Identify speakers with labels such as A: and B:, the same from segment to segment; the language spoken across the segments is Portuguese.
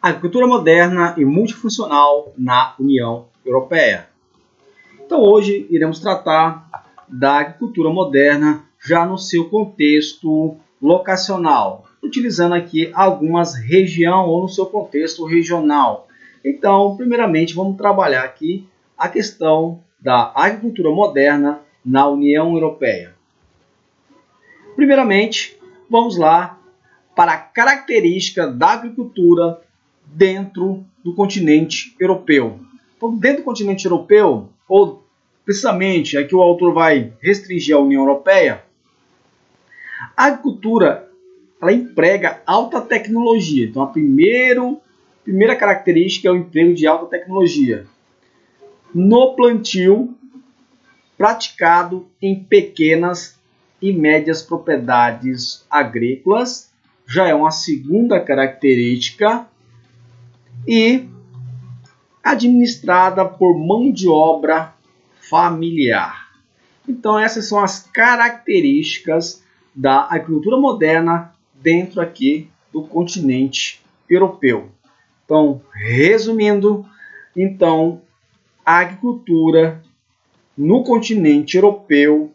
A: Agricultura moderna e multifuncional na União Europeia. Então hoje iremos tratar da agricultura moderna já no seu contexto locacional, utilizando aqui algumas regiões ou no seu contexto regional. Então, primeiramente, vamos trabalhar aqui a questão da agricultura moderna na União Europeia. Primeiramente, vamos lá para a característica da agricultura dentro do continente europeu. Então, dentro do continente europeu, ou precisamente aqui o autor vai restringir a União Europeia, a agricultura ela emprega alta tecnologia. Então, a primeira característica é o emprego de alta tecnologia no plantio praticado em pequenas e médias propriedades agrícolas. Já é uma segunda característica. E administrada por mão de obra familiar. Então essas são as características da agricultura moderna dentro aqui do continente europeu. Então, resumindo, então a agricultura no continente europeu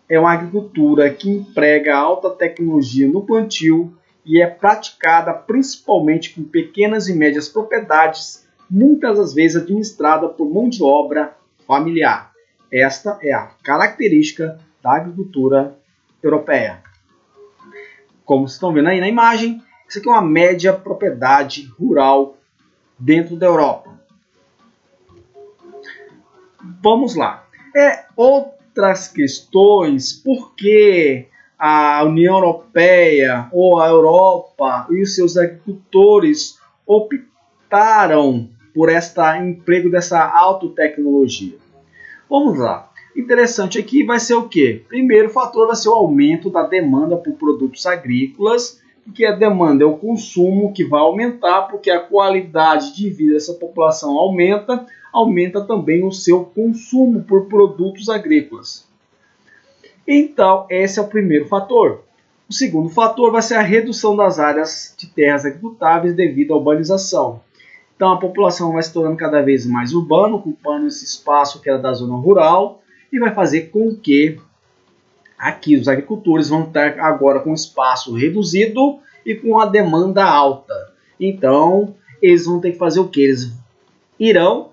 A: é uma agricultura que emprega alta tecnologia no plantio e é praticada principalmente com pequenas e médias propriedades, muitas das vezes administrada por mão de obra familiar. Esta é a característica da agricultura europeia. Como vocês estão vendo aí na imagem, isso aqui é uma média propriedade rural dentro da Europa. Vamos lá. Outras questões, por que a União Europeia ou a Europa e os seus agricultores optaram por emprego dessa alta tecnologia? Vamos lá. Interessante aqui vai ser o quê? Primeiro fator vai ser o aumento da demanda por produtos agrícolas, que a demanda é o consumo que vai aumentar, porque a qualidade de vida dessa população aumenta também o seu consumo por produtos agrícolas. Então, esse é o primeiro fator. O segundo fator vai ser a redução das áreas de terras agricultáveis devido à urbanização. Então, a população vai se tornando cada vez mais urbana, ocupando esse espaço que era da zona rural, e vai fazer com que aqui os agricultores vão estar agora com espaço reduzido e com a demanda alta. Então, eles vão ter que fazer o quê? Eles irão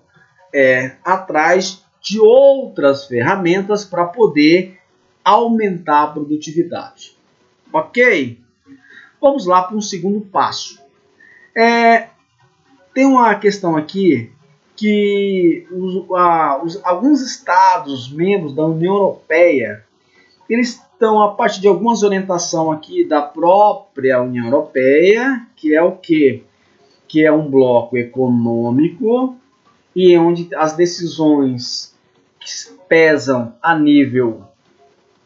A: atrás de outras ferramentas para poder aumentar a produtividade. Ok? Vamos lá para um segundo passo. Tem uma questão aqui que alguns estados membros da União Europeia, eles estão a partir de algumas orientações aqui da própria União Europeia, que é o quê? Que é um bloco econômico e onde as decisões que pesam a nível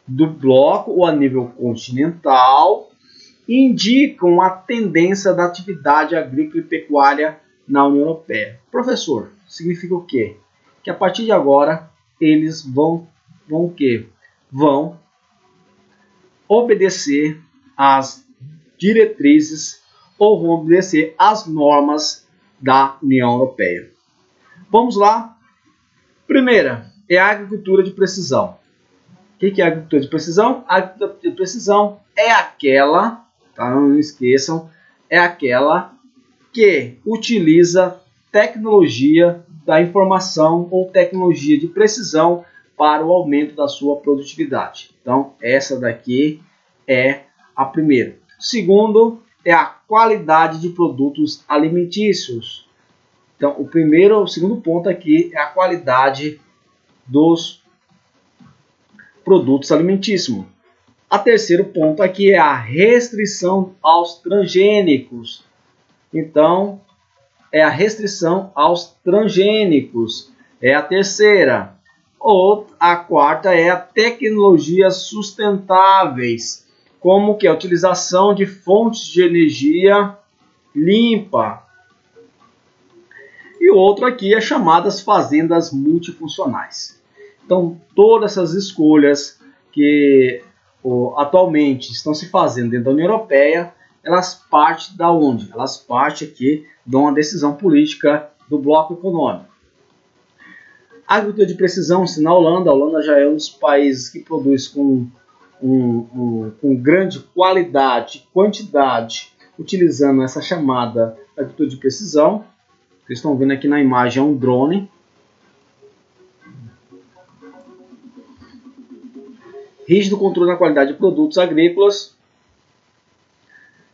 A: do bloco ou a nível continental indicam a tendência da atividade agrícola e pecuária na União Europeia. Professor, significa o quê? Que a partir de agora eles vão o quê? Vão obedecer às diretrizes ou vão obedecer às normas da União Europeia. Vamos lá. Primeira é a agricultura de precisão. O que é a agricultura de precisão? A agricultura de precisão é aquela, tá? Não esqueçam, é aquela que utiliza tecnologia da informação ou tecnologia de precisão para o aumento da sua produtividade. Então, essa daqui é a primeira. Segundo, é a qualidade de produtos alimentícios. Então, o segundo ponto aqui é a qualidade dos produtos alimentícios. A terceiro ponto aqui é a restrição aos transgênicos. Então, é a restrição aos transgênicos. É a terceira. Ou a quarta é a tecnologias sustentáveis, como que a utilização de fontes de energia limpa. E o outro aqui é chamadas fazendas multifuncionais. Então, todas essas escolhas que atualmente estão se fazendo dentro da União Europeia, elas partem da onde? Elas partem aqui de uma decisão política do bloco econômico. A agricultura de precisão, se na Holanda, a Holanda já é um dos países que produz com grande qualidade e quantidade, utilizando essa chamada agricultura de precisão. Vocês estão vendo aqui na imagem, é um drone. Rígido controle da qualidade de produtos agrícolas.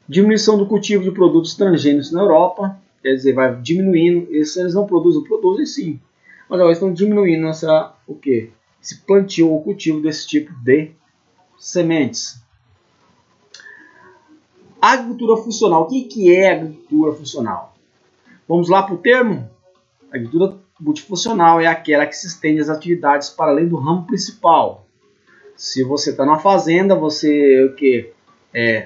A: Diminuição do cultivo de produtos transgênicos na Europa. Quer dizer, vai diminuindo. Eles não produzem sim. Mas agora estão diminuindo esse plantio ou cultivo desse tipo de sementes. Agricultura funcional. O que é agricultura funcional? Vamos lá para o termo? A agricultura multifuncional é aquela que se estende as atividades para além do ramo principal. Se você está na fazenda, você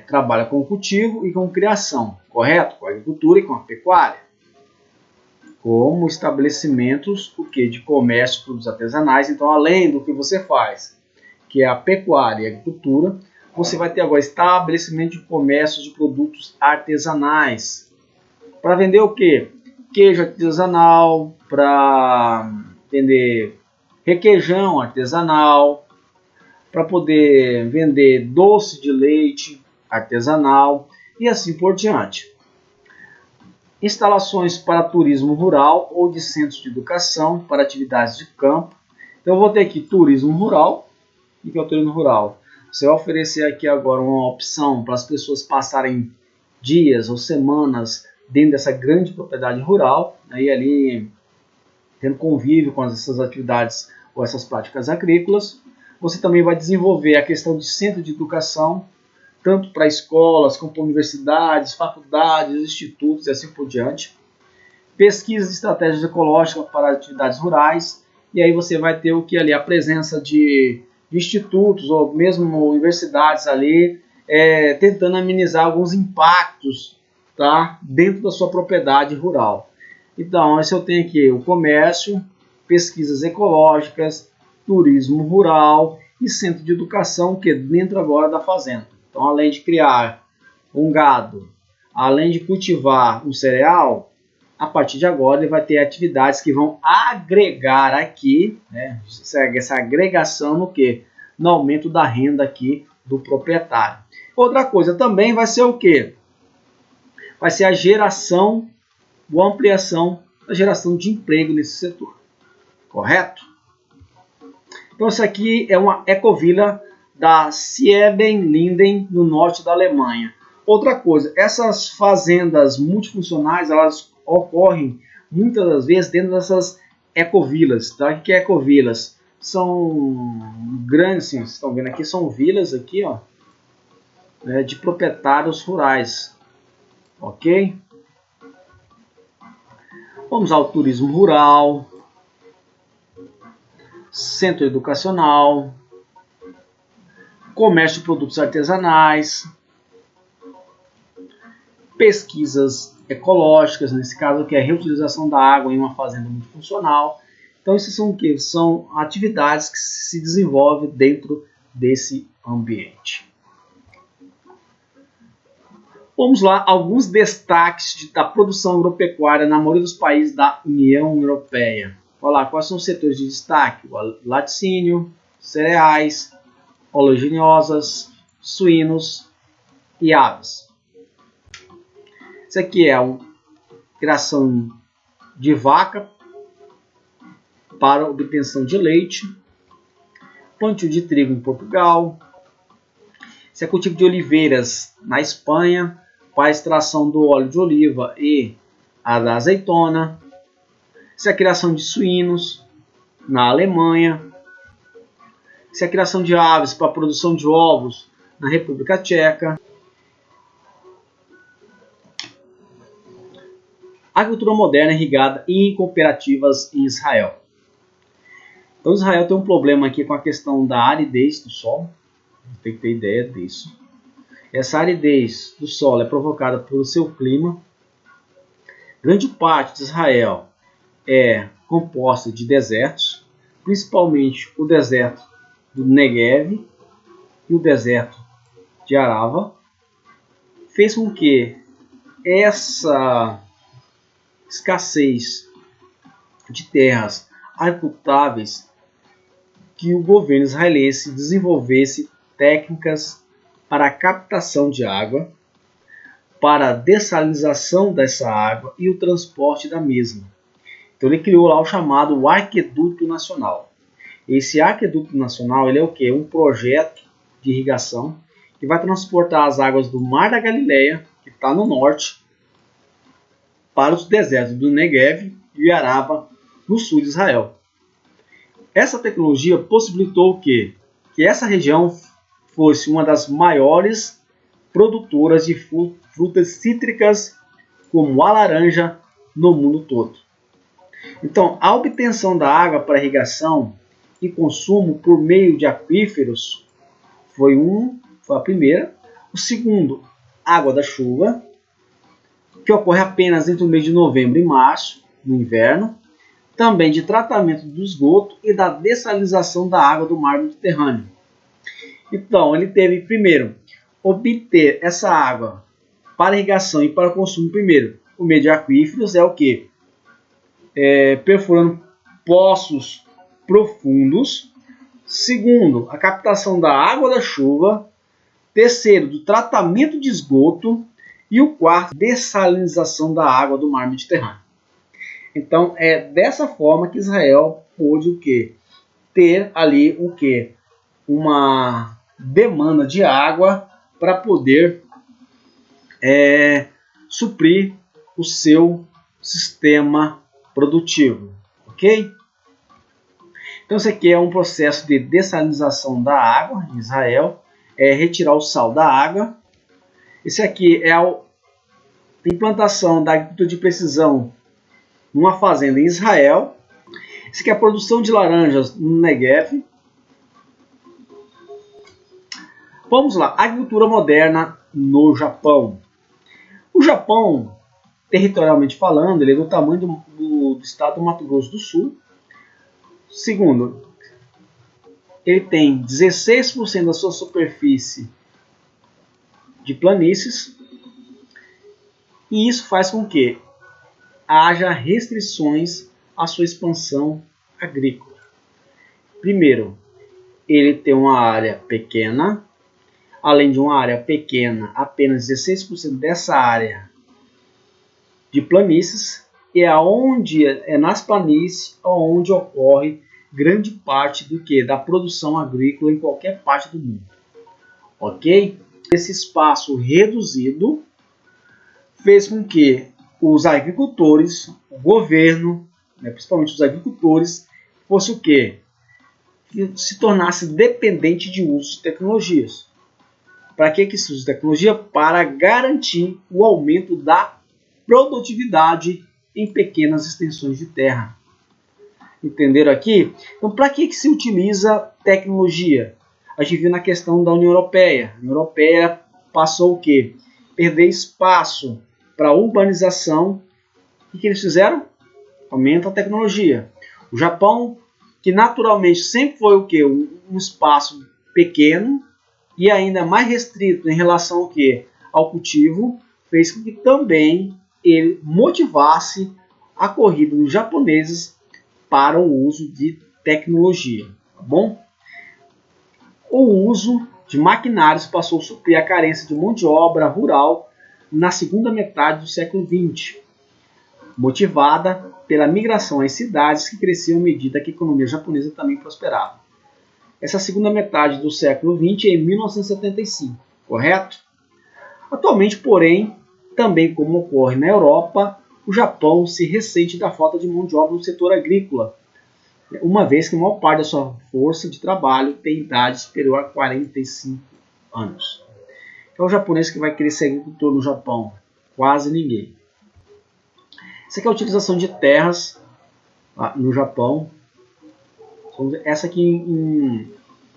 A: trabalha com cultivo e com criação, correto? Com a agricultura e com a pecuária. Como estabelecimentos de comércio, produtos artesanais. Então, além do que você faz, que é a pecuária e a agricultura, você vai ter agora estabelecimento de comércio de produtos artesanais. Para vender o quê? Queijo artesanal, para vender requeijão artesanal, para poder vender doce de leite artesanal e assim por diante. Instalações para turismo rural ou de centros de educação para atividades de campo. Então eu vou ter aqui turismo rural. O que é o turismo rural? Você vai oferecer aqui agora uma opção para as pessoas passarem dias ou semanas dentro dessa grande propriedade rural, e ali tendo convívio com essas atividades ou essas práticas agrícolas. Você também vai desenvolver a questão de centro de educação, tanto para escolas, como para universidades, faculdades, institutos e assim por diante. Pesquisa de estratégias ecológicas para atividades rurais. E aí você vai ter a presença de institutos ou mesmo universidades ali, tentando amenizar alguns impactos, tá, dentro da sua propriedade rural. Então, eu tenho aqui o comércio, pesquisas ecológicas, turismo rural e centro de educação, que é dentro agora da fazenda. Então, além de criar um gado, além de cultivar um cereal, a partir de agora ele vai ter atividades que vão agregar aqui, né, essa agregação no quê? No aumento da renda aqui do proprietário. Outra coisa também vai ser o quê? Vai ser a geração ou ampliação da geração de emprego nesse setor. Correto? Então, isso aqui é uma ecovila da Siebenlinden, no norte da Alemanha. Outra coisa, essas fazendas multifuncionais, elas ocorrem muitas das vezes dentro dessas ecovilas. Tá? O que é ecovilas? São grandes, assim, vocês estão vendo aqui, são vilas aqui, ó, né, de proprietários rurais. Ok? Vamos ao turismo rural, centro educacional, comércio de produtos artesanais, pesquisas ecológicas, nesse caso que é a reutilização da água em uma fazenda multifuncional. Então, isso são o quê? São atividades que se desenvolvem dentro desse ambiente. Vamos lá, alguns destaques da produção agropecuária na maioria dos países da União Europeia. Olha lá, quais são os setores de destaque? O laticínio, cereais, oleaginosas, suínos e aves. Isso aqui é a criação de vaca para obtenção de leite, plantio de trigo em Portugal. Isso é cultivo de oliveiras na Espanha, para a extração do óleo de oliva e a da azeitona. Isso é a criação de suínos na Alemanha. Isso é a criação de aves para a produção de ovos na República Tcheca. Agricultura moderna irrigada e em cooperativas em Israel. Então, Israel tem um problema aqui com a questão da aridez do solo. Tem que ter ideia disso. Essa aridez do solo é provocada pelo seu clima. Grande parte de Israel é composta de desertos, principalmente o deserto do Negev e o deserto de Arava. fez com que essa escassez de terras agricultáveis, que o governo israelense desenvolvesse técnicas para a captação de água, para a dessalinização dessa água e o transporte da mesma. Então ele criou lá o chamado Aqueduto Nacional. Esse Aqueduto Nacional ele é o quê? Um projeto de irrigação que vai transportar as águas do Mar da Galileia, que está no norte, para os desertos do Negev e Araba, no sul de Israel. Essa tecnologia possibilitou o quê? Que essa região fosse uma das maiores produtoras de frutas cítricas, como a laranja, no mundo todo. Então, a obtenção da água para irrigação e consumo por meio de aquíferos foi a primeira. O segundo, água da chuva, que ocorre apenas entre o mês de novembro e março, no inverno. Também de tratamento do esgoto e da dessalinização da água do mar Mediterrâneo. Então, ele teve, primeiro, obter essa água para irrigação e para consumo, primeiro, por meio de aquíferos, é o que? Perfurando poços profundos. Segundo, a captação da água da chuva. Terceiro, do tratamento de esgoto. E o quarto, dessalinização da água do mar Mediterrâneo. Então, é dessa forma que Israel pôde o quê? Ter ali o quê? Uma demanda de água para poder suprir o seu sistema produtivo. Ok? Então, isso aqui é um processo de dessalinização da água em Israel. É retirar o sal da água. Esse aqui é a implantação da agricultura de precisão numa fazenda em Israel. Esse aqui é a produção de laranjas no Negev. Vamos lá, agricultura moderna no Japão. O Japão, territorialmente falando, ele é do tamanho do estado do Mato Grosso do Sul. Segundo, ele tem 16% da sua superfície de planícies. E isso faz com que haja restrições à sua expansão agrícola. Primeiro, ele tem uma área pequena. Além de uma área pequena, apenas 16% dessa área de planícies é nas planícies onde ocorre grande parte do que? Da produção agrícola em qualquer parte do mundo. Ok? Esse espaço reduzido fez com que os agricultores, o governo, principalmente os agricultores, fosse o quê? Que se tornasse dependente de uso de tecnologias. Para que se usa tecnologia? Para garantir o aumento da produtividade em pequenas extensões de terra. Entenderam aqui? Então, para que se utiliza tecnologia? A gente viu na questão da União Europeia. A União Europeia passou o quê? Perder espaço para a urbanização. O que eles fizeram? Aumenta a tecnologia. O Japão, que naturalmente sempre foi o quê? Um espaço pequeno e ainda mais restrito em relação ao quê? Ao cultivo, fez com que também ele motivasse a corrida dos japoneses para o uso de tecnologia. Tá bom? O uso de maquinários passou a suprir a carência de mão de obra rural na segunda metade do século XX, motivada pela migração às cidades que cresciam à medida que a economia japonesa também prosperava. Essa segunda metade do século XX é em 1975, correto? Atualmente, porém, também como ocorre na Europa, o Japão se ressente da falta de mão de obra no setor agrícola, uma vez que a maior parte da sua força de trabalho tem idade superior a 45 anos. Então, o japonês que vai querer ser agricultor no Japão? Quase ninguém. Essa aqui é a utilização de terras no Japão. Essa aqui em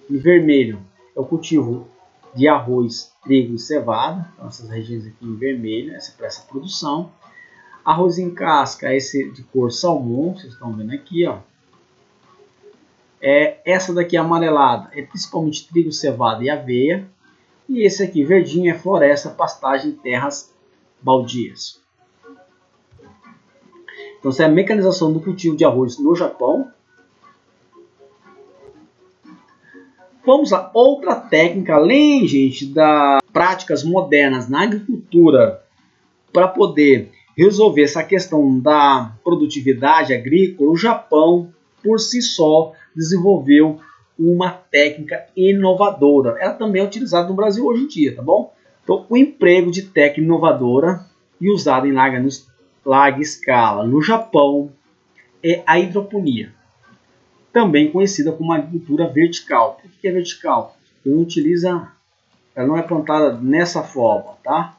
A: vermelho é o cultivo de arroz, trigo e cevada. Então, essas regiões aqui em vermelho, essa para essa produção. Arroz em casca, esse de cor salmão, vocês estão vendo aqui, ó. Essa daqui amarelada é principalmente trigo, cevada e aveia. E esse aqui, verdinho, é floresta, pastagem, terras baldias. Então, essa é a mecanização do cultivo de arroz no Japão. Vamos lá, outra técnica, além, gente, das práticas modernas na agricultura, para poder resolver essa questão da produtividade agrícola, o Japão, por si só, desenvolveu uma técnica inovadora. Ela também é utilizada no Brasil hoje em dia, tá bom? Então, o emprego de técnica inovadora e usada em larga escala no Japão é a hidroponia, também conhecida como agricultura vertical. Por que é vertical? Ela não é plantada nessa forma, tá?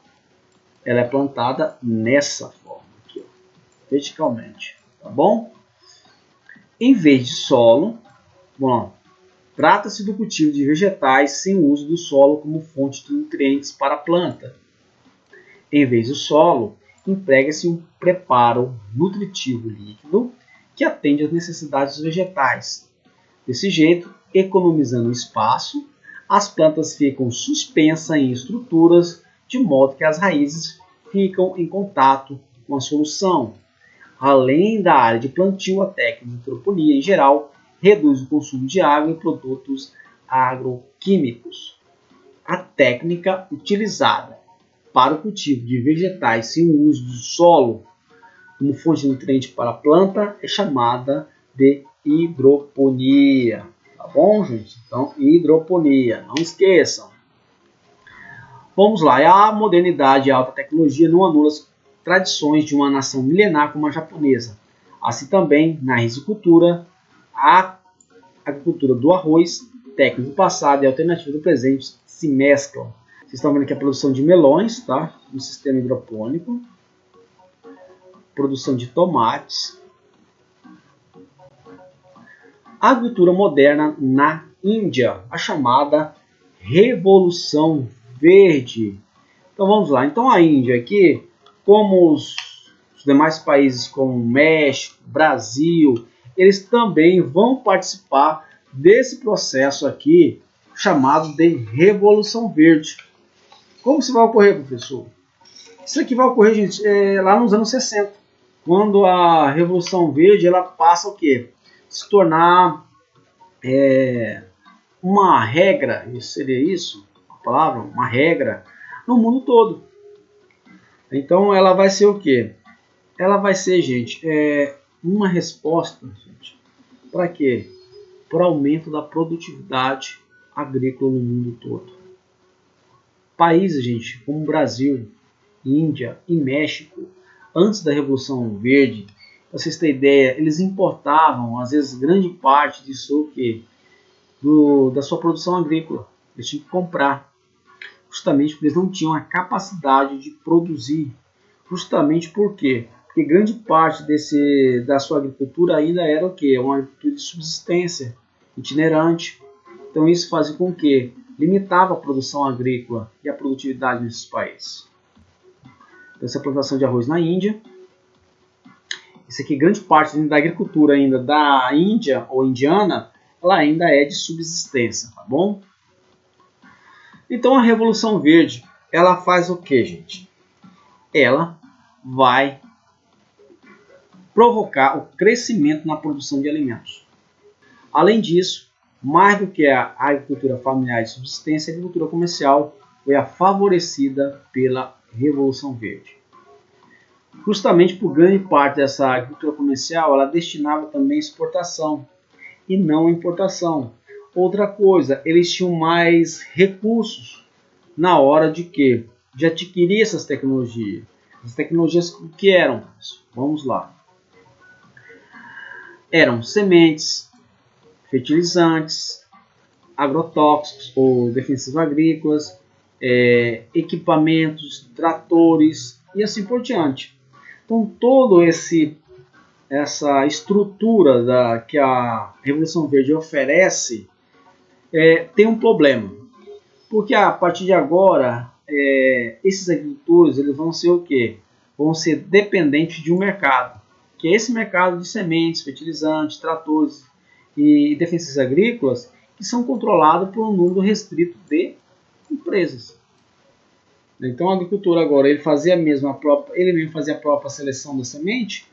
A: Ela é plantada nessa forma aqui, ó, verticalmente, tá bom? Em vez de solo, bom, trata-se do cultivo de vegetais sem o uso do solo como fonte de nutrientes para a planta. Em vez do solo, emprega-se um preparo nutritivo líquido que atende às necessidades dos vegetais. Desse jeito, economizando espaço, as plantas ficam suspensas em estruturas de modo que as raízes ficam em contato com a solução. Além da área de plantio, a técnica de hidroponia em geral reduz o consumo de água e produtos agroquímicos. A técnica utilizada para o cultivo de vegetais sem o uso do solo como fonte de nutriente para a planta é chamada de hidroponia. Tá bom, gente? Então, hidroponia, não esqueçam. Vamos lá, a modernidade e a alta tecnologia não anulam as tradições de uma nação milenar como a japonesa. Assim também, na risicultura, a agricultura do arroz, técnica do passado e a alternativa do presente se mesclam. Vocês estão vendo aqui a produção de melões, tá? No sistema hidropônico. Produção de tomates. A agricultura moderna na Índia, a chamada Revolução Verde. Então vamos lá. Então a Índia aqui, como os demais países como México, Brasil, eles também vão participar desse processo aqui chamado de Revolução Verde. Como isso vai ocorrer, professor? Isso aqui vai ocorrer, gente, lá nos anos 60, quando a Revolução Verde ela passa o quê? Se tornar uma regra, seria isso? A palavra? Uma regra no mundo todo. Então ela vai ser o quê? Ela vai ser, gente, uma resposta, gente, para quê? Para o aumento da produtividade agrícola no mundo todo. Países, gente, como Brasil, Índia e México, antes da Revolução Verde, para vocês terem ideia, eles importavam, às vezes, grande parte disso o quê? Da sua produção agrícola. Eles tinham que comprar, justamente porque eles não tinham a capacidade de produzir. Justamente por quê? Porque grande parte da sua agricultura ainda era o quê? Uma agricultura de subsistência, itinerante. Então isso fazia com que limitava a produção agrícola e a produtividade nesses países. Então, essa plantação de arroz na Índia. Isso aqui, grande parte da agricultura ainda da Índia ou indiana, ela ainda é de subsistência, tá bom? Então a Revolução Verde, ela faz o que, gente? Ela vai provocar o crescimento na produção de alimentos. Além disso, mais do que a agricultura familiar de subsistência, a agricultura comercial foi favorecida pela Revolução Verde. Justamente por grande parte dessa agricultura comercial, ela destinava também exportação e não importação. Outra coisa, eles tinham mais recursos na hora de quê? De adquirir essas tecnologias. As tecnologias que eram? Vamos lá. Eram sementes, fertilizantes, agrotóxicos ou defensivos agrícolas, equipamentos, tratores e assim por diante. Então, toda essa estrutura que a Revolução Verde oferece tem um problema. Porque a partir de agora, esses agricultores eles vão ser o quê? Vão ser dependentes de um mercado. Que é esse mercado de sementes, fertilizantes, tratores e defensivos agrícolas que são controlados por um número restrito de empresas. Então a agricultura agora, ele mesmo fazia a própria seleção da semente.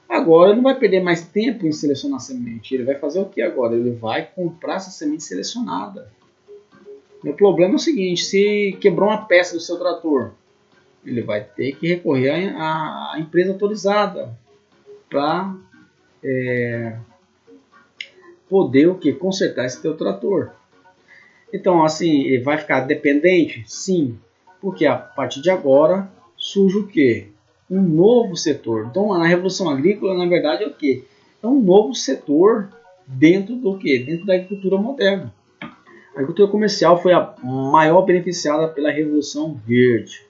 A: Agora ele não vai perder mais tempo em selecionar a semente. Ele vai fazer o que agora? Ele vai comprar essa semente selecionada. O problema é o seguinte: se quebrou uma peça do seu trator, ele vai ter que recorrer à empresa autorizada para poder o que? Consertar esse teu trator. Então, assim, ele vai ficar dependente? Sim, porque a partir de agora surge o que? Um novo setor. Então, na Revolução Agrícola, na verdade, é o que? É um novo setor dentro do que? Dentro da agricultura moderna. A agricultura comercial foi a maior beneficiada pela Revolução Verde.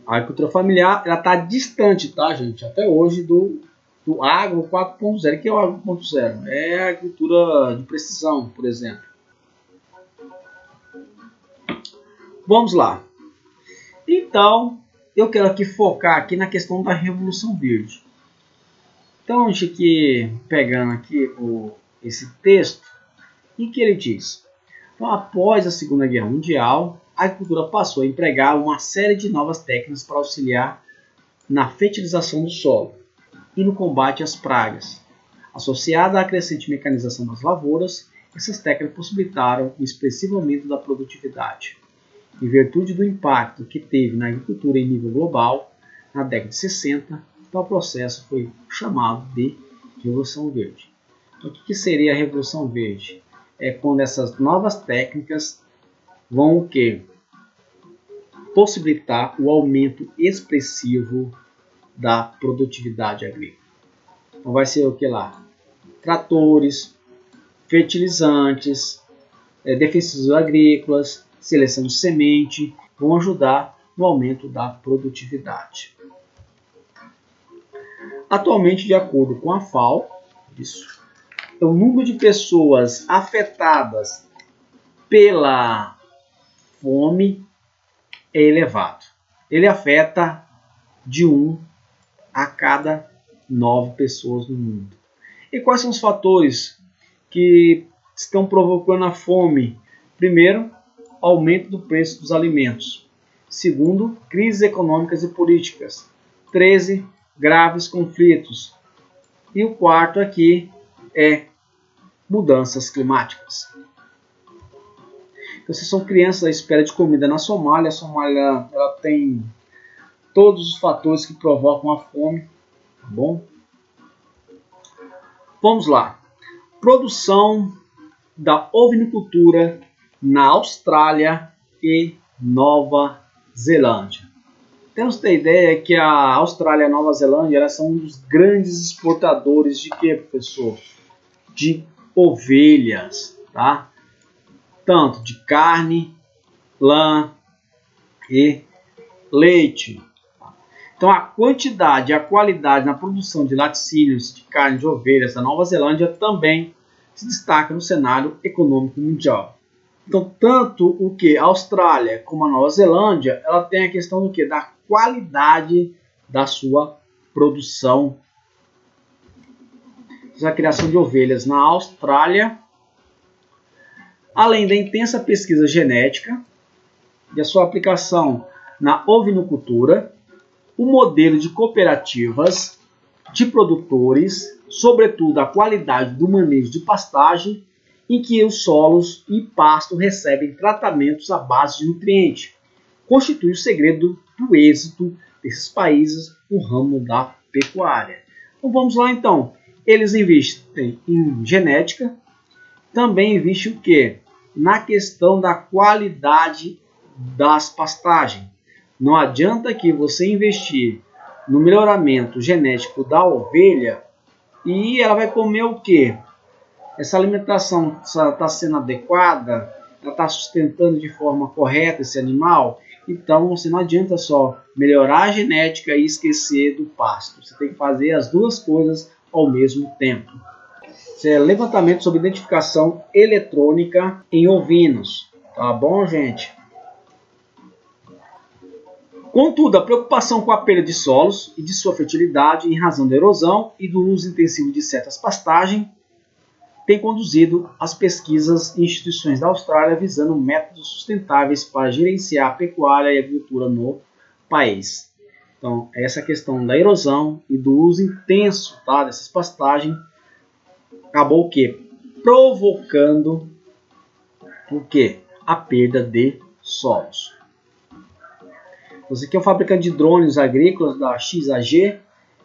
A: A agricultura familiar está distante, tá, gente? Até hoje do agro 4.0. O que é o agro 4.0? É a agricultura de precisão, por exemplo. Vamos lá. Então, eu quero aqui focar aqui na questão da Revolução Verde. Então, a gente aqui pegando aqui esse texto, e que ele diz: então, após a Segunda Guerra Mundial, a agricultura passou a empregar uma série de novas técnicas para auxiliar na fertilização do solo e no combate às pragas. Associada à crescente mecanização das lavouras, essas técnicas possibilitaram um expressivo aumento da produtividade. Em virtude do impacto que teve na agricultura em nível global, na década de 60, tal processo foi chamado de Revolução Verde. Então, o que seria a Revolução Verde? É quando essas novas técnicas vão o quê? Possibilitar o aumento expressivo da produtividade agrícola. Então vai ser o que lá? Tratores, fertilizantes, defensivos agrícolas, seleção de semente, vão ajudar no aumento da produtividade. Atualmente, de acordo com a FAO, o número de pessoas afetadas pela fome é elevado. Ele afeta de 1 a cada 9 pessoas no mundo. E quais são os fatores que estão provocando a fome? Primeiro, aumento do preço dos alimentos. Segundo, crises econômicas e políticas. 13, graves conflitos. E o quarto aqui é mudanças climáticas. Então, se são crianças à espera de comida na Somália, a Somália ela tem todos os fatores que provocam a fome, tá bom? Vamos lá. Produção da ovinocultura na Austrália e Nova Zelândia. Temos que ter ideia que a Austrália e a Nova Zelândia elas são um dos grandes exportadores de quê, professor? De ovelhas, tá? Tanto de carne, lã e leite. Então a quantidade e a qualidade na produção de laticínios de carne de ovelhas da Nova Zelândia também se destaca no cenário econômico mundial. Então tanto o que a Austrália como a Nova Zelândia, ela tem a questão do que? Da qualidade da sua produção. A criação de ovelhas na Austrália, além da intensa pesquisa genética e a sua aplicação na ovinocultura, o modelo de cooperativas de produtores, sobretudo a qualidade do manejo de pastagem, em que os solos e pasto recebem tratamentos à base de nutrientes, constitui o segredo do êxito desses países no ramo da pecuária. Então vamos lá então. Eles investem em genética, também investem o quê? Na questão da qualidade das pastagens. Não adianta que você investir no melhoramento genético da ovelha e ela vai comer o quê? Essa alimentação está sendo adequada? Ela está sustentando de forma correta esse animal? Então você não adianta só melhorar a genética e esquecer do pasto. Você tem que fazer as duas coisas ao mesmo tempo. Isso é levantamento sobre identificação eletrônica em ovinos. Tá bom, gente? Contudo, a preocupação com a perda de solos e de sua fertilidade em razão da erosão e do uso intensivo de certas pastagens tem conduzido as pesquisas e instituições da Austrália visando métodos sustentáveis para gerenciar a pecuária e a agricultura no país. Então, essa questão da erosão e do uso intenso, tá, dessas pastagens acabou o quê? Provocando o quê? A perda de solos. Você que é um fabricante de drones agrícolas da XAG,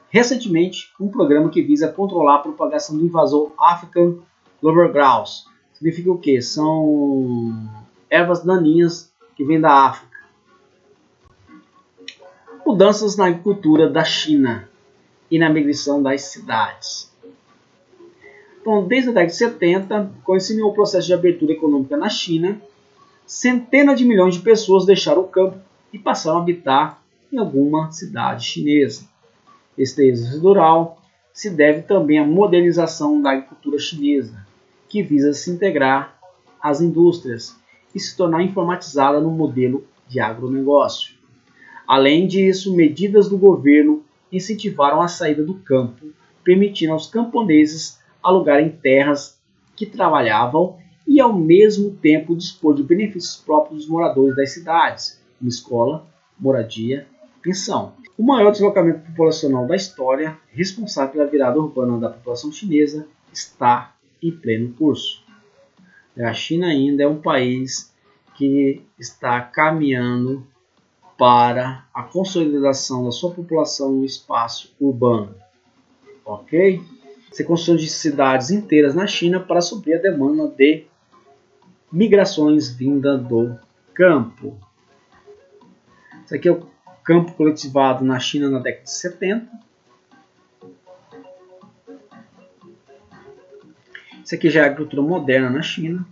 A: recentemente um programa que visa controlar a propagação do invasor African Clover Grouse. Significa o quê? São ervas daninhas que vêm da África. Mudanças na agricultura da China e na migração das cidades. Então, desde a década de 70, quando se iniciou o processo de abertura econômica na China, centenas de milhões de pessoas deixaram o campo e passaram a habitar em alguma cidade chinesa. Esse êxodo rural se deve também à modernização da agricultura chinesa, que visa se integrar às indústrias e se tornar informatizada no modelo de agronegócio. Além disso, medidas do governo incentivaram a saída do campo, permitindo aos camponeses alugarem terras que trabalhavam e, ao mesmo tempo, dispor de benefícios próprios dos moradores das cidades, como escola, moradia e pensão. O maior deslocamento populacional da história, responsável pela virada urbana da população chinesa, está em pleno curso. A China ainda é um país que está caminhando para a consolidação da sua população no espaço urbano. Ok? Você construiu de cidades inteiras na China para suprir a demanda de migrações vinda do campo. Isso aqui é o campo coletivado na China na década de 70. Isso aqui já é a agricultura moderna na China.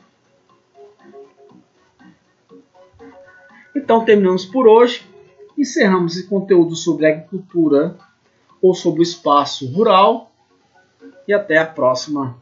A: Então terminamos por hoje. Encerramos esse conteúdo sobre agricultura ou sobre o espaço rural. E até a próxima.